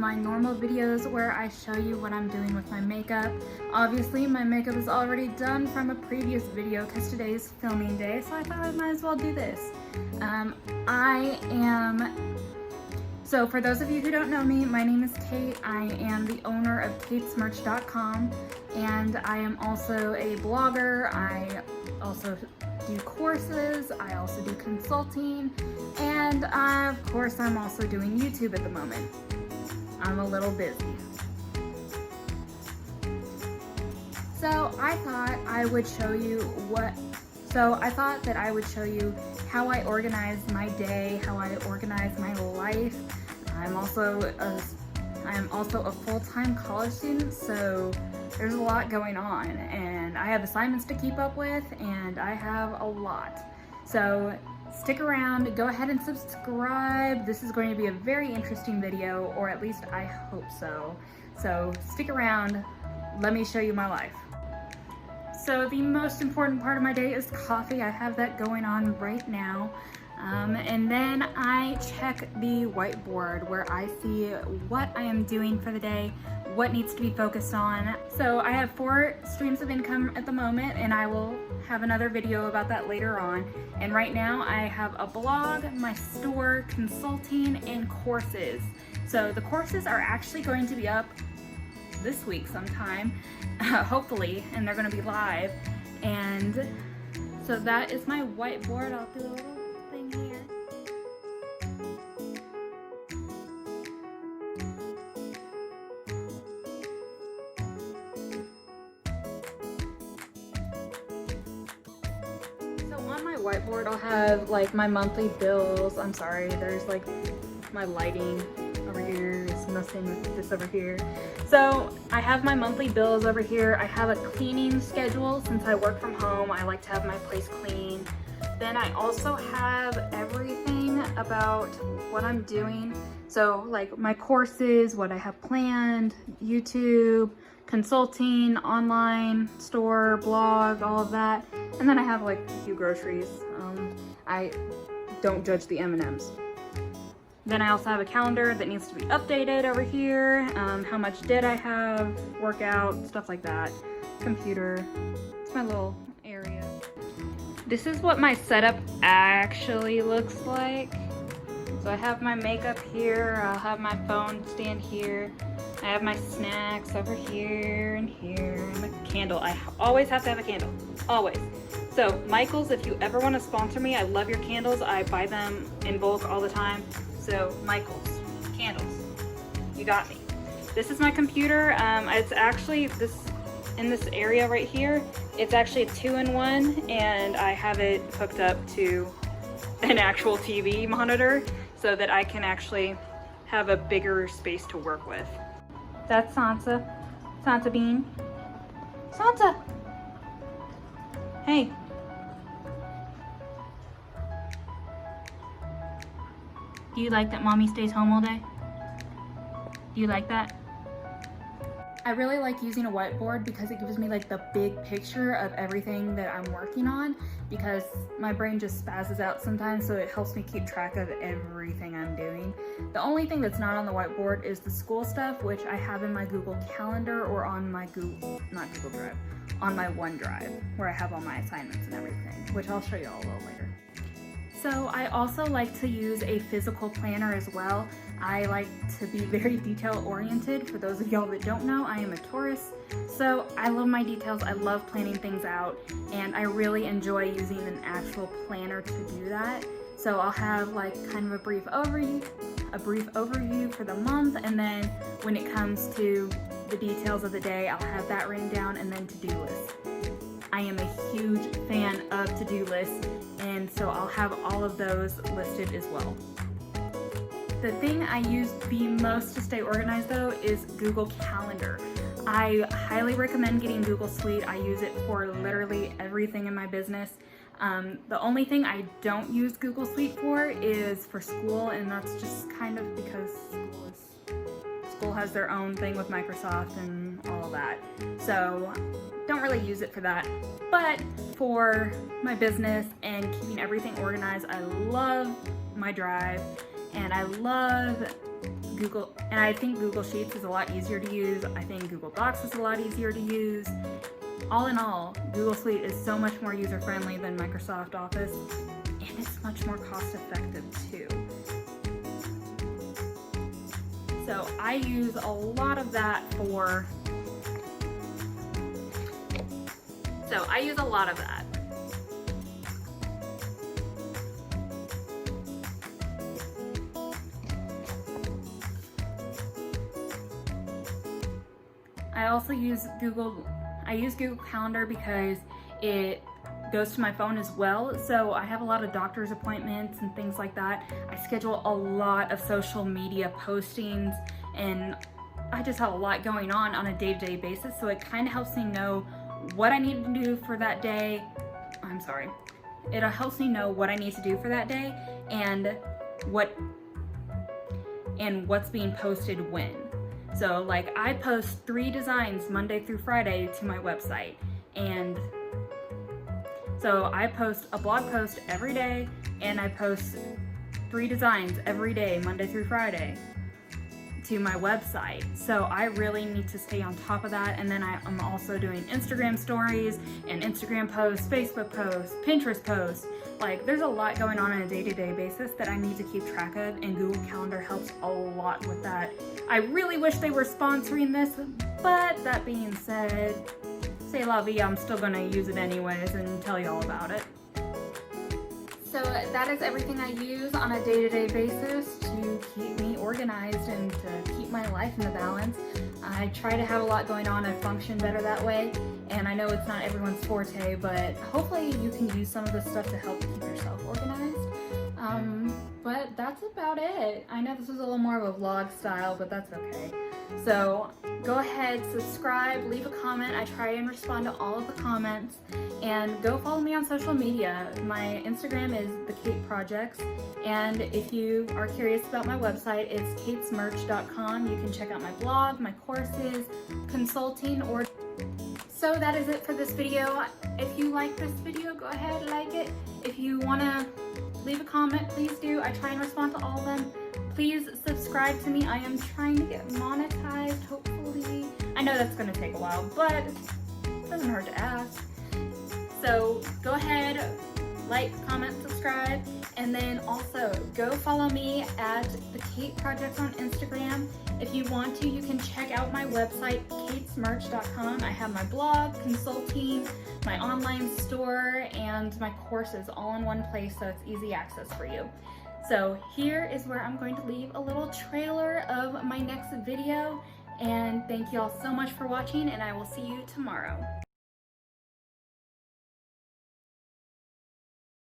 my normal videos where I show you what I'm doing with my makeup. Obviously, my makeup is already done from a previous video because today is filming day, so I thought I might as well do this. So for those of you who don't know me, my name is Kate. I am the owner of katesmerch.com, and I am also a blogger. I also do courses, I also do consulting, and of course I'm also doing YouTube at the moment. I'm a little busy. So I thought I would show you how I organize my day, how I organize my life. I'm also a full-time college student, so there's a lot going on, and I have assignments to keep up with, and I have a lot. So stick around, go ahead and subscribe. This is going to be a very interesting video, or at least I hope so. So stick around, let me show you my life. So the most important part of my day is coffee. I have that going on right now. And then I check the whiteboard where I see what I am doing for the day, what needs to be focused on. So I have 4 streams of income at the moment, and I will have another video about that later on. And right now I have a blog, my store, consulting, and courses. So the courses are actually going to be up this week sometime, hopefully, and they're going to be live. And so that is my whiteboard. I'll do a little thing here. So on my whiteboard I'll have like my monthly bills. I'm sorry, there's like my lighting over here is messing with this over here. So I have my monthly bills over here. I have a cleaning schedule. Since I work from home, I like to have my place clean. Then I also have everything about what I'm doing. So like my courses, what I have planned, YouTube, consulting, online, store, blog, all of that. And then I have like a few groceries. I don't judge the M&Ms. Then I also have a calendar that needs to be updated over here. How much did I have, workout, stuff like that. Computer, it's my little area. This is what my setup actually looks like. So I have my makeup here, I'll have my phone stand here. I have my snacks over here, and a candle. I always have to have a candle, always. So Michaels, if you ever want to sponsor me, I love your candles. I buy them in bulk all the time. So Michaels, candles, you got me. This is my computer. It's actually in this area right here. It's actually a 2-in-1, and I have it hooked up to an actual TV monitor so that I can actually have a bigger space to work with. That's Sansa. Sansa Bean. Sansa! Hey. Do you like that mommy stays home all day? Do you like that? I really like using a whiteboard because it gives me like the big picture of everything that I'm working on, because my brain just spazzes out sometimes, so it helps me keep track of everything I'm doing. The only thing that's not on the whiteboard is the school stuff, which I have in my Google Calendar or on my not Google Drive, on my OneDrive, where I have all my assignments and everything, which I'll show you all a little later. So I also like to use a physical planner as well. I like to be very detail oriented. For those of y'all that don't know, I am a Taurus, so I love my details. I love planning things out, and I really enjoy using an actual planner to do that. So I'll have like kind of a brief overview for the month, and then when it comes to the details of the day, I'll have that written down, and then to-do lists. I am a huge fan of to-do lists, and so I'll have all of those listed as well. The thing I use the most to stay organized though is Google Calendar. I highly recommend getting Google Suite. I use it for literally everything in my business. The only thing I don't use Google Suite for is for school, and that's just kind of because school has their own thing with Microsoft and all that. So don't really use it for that. But for my business and keeping everything organized, I love my Drive, and I love I think Google Sheets is a lot easier to use. I think Google Docs is a lot easier to use. All in all, Google Suite is so much more user-friendly than Microsoft Office, and it's much more cost-effective too. So I use a lot of that for, I also use Google Calendar because it goes to my phone as well. So I have a lot of doctor's appointments and things like that. I schedule a lot of social media postings, and I just have a lot going on a day-to-day basis. So it kind of helps me know what I need to do for that day. It helps me know what I need to do for that day and what's being posted when. So like I post 3 designs Monday through Friday to my website, and so I post a blog post every day, and I post 3 designs every day Monday through Friday to my website. So I really need to stay on top of that. And then I'm also doing Instagram stories and Instagram posts, Facebook posts, Pinterest posts. Like there's a lot going on a day-to-day basis that I need to keep track of, and Google Calendar helps a lot with that. I really wish they were sponsoring this, but that being said, c'est la vie, I'm still gonna use it anyways and tell you all about it. So that is everything I use on a day-to-day basis to keep me organized and to keep my life in the balance. I try to have a lot going on and function better that way, and I know it's not everyone's forte, but hopefully you can use some of this stuff to help keep yourself organized. But that's about it. I know this was a little more of a vlog style, but that's okay. So go ahead, subscribe, leave a comment. I try and respond to all of the comments, and go follow me on social media. My Instagram is The Kate Projects, and if you are curious about my website, it's katesmerch.com. You can check out my blog, my courses, consulting, or... So that is it for this video. If you like this video, go ahead, like it. If you want to leave a comment, please do. I try and respond to all of them. Please subscribe to me. I am trying to get monetized, hopefully. I know that's going to take a while, but it doesn't hurt to ask. So go ahead, like, comment, subscribe, and then also go follow me at The Kate Projects on Instagram. If you want to, you can check out my website, katesmerch.com. I have my blog, consulting, my online store, and my courses all in one place, so it's easy access for you. So here is where I'm going to leave a little trailer of my next video, and thank you all so much for watching, and I will see you tomorrow.